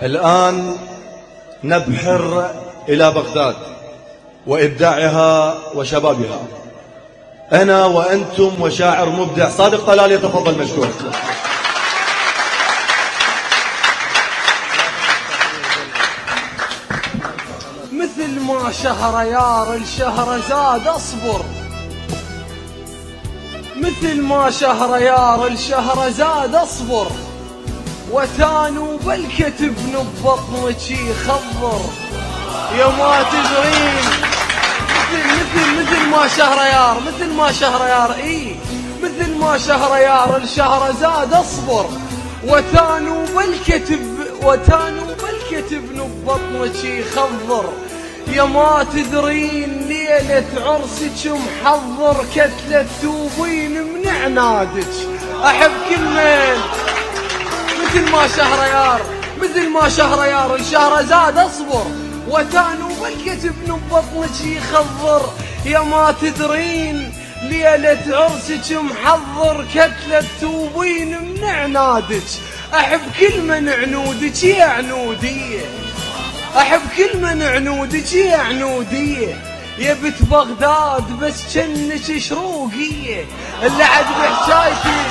الآن نبحر إلى بغداد وإبداعها وشبابها، أنا وأنتم وشاعر مبدع صادق طلال. يتفضل مشكور. مثل ما شهريار الشهرزاد أصبر، مثل ما شهريار الشهرزاد أصبر، وتانو بالكتب ببطنك يخضر يا ما تدرين. مثل ما شهريار، مثل ما شهريار مثل ما شهريار الشهرزاد أصبر، وتانو بالكتب ببطنك يخضر يا ما تدرين. ليلة عرسك محضر كتلة توبين من عنادك، أحب كل من مثل ما شهريار الشهرزاد أصبر، وتانو بالكتب ببطنك يخضر يا ما تدرين. ليلة عرسك محضر كتلة توبين من عنادك، أحب كل من عنودك يا عنودية، أحب كل من عنودك يا عنودية. يا بنت بغداد بس جنك شروقية اللعد بحكايتك،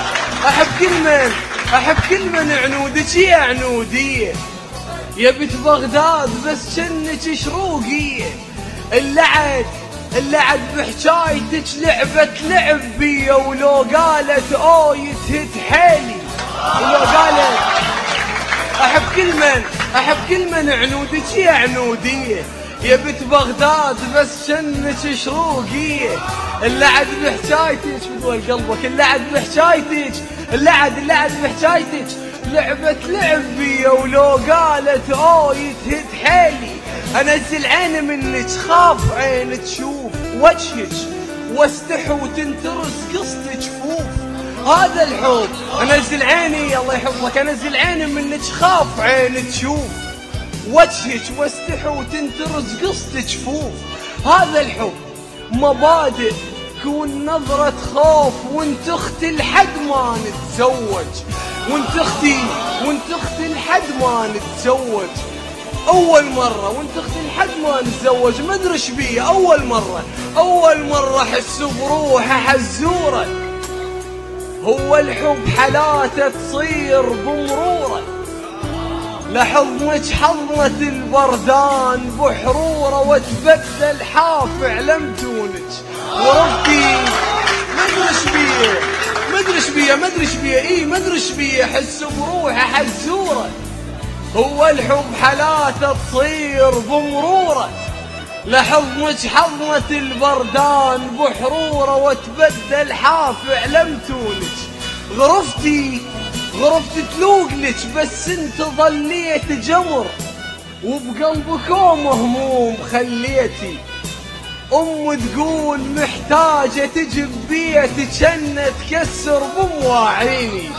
أحب كل من عنودك يا عنودية. يا بنت بغداد بس جنك شروقية اللعد بحكايتك لعب بيا، ولو قالت يتهد حيلي، ولو قالت أحب كل من عنودك يا عنودية. يا بنت بغداد بس جنك شروقية اللعد بحكايتك بدول قلبك، اللعد بحكايتك اللعد بحكايتك لعب بيا، ولو قالت يتهد حيلي. انزل عيني منك خاف عين تشوف وجهك، واستحي وتنترس قصتك جفوف. هذا الحب انزل عيني، الله يحفظك، انزل عيني منك خاف عين تشوف وجهك، واستحي وتنترس قصتك جفوف. هذا الحب مبادئ كون نظرة خوف، وانت اختي لحد ما نتزوج، وانت اختي لحد ما نتزوج. اول مرة وانت اختي لحد ما نتزوج، ما ادري ايش بيه. اول مرة احس بروحه حزورة، هو الحب حلاته تصير بمروره، لحضنك حضنة البردان بحروره، وتبدل حافع لمتونك وربتي. ما ادري ايش بيه احس بروحه حزوره، هو الحب حلاته تصير بمروره، لحضنك حضنة البردان بحروره، وتبدل حافع لمتونك. غرفتي تلوقلك بس انت ظليت جمر، وبقلبك هموم خليتي. تقول محتاجة تجي ببيتي، جنة تكسر بمواعيني.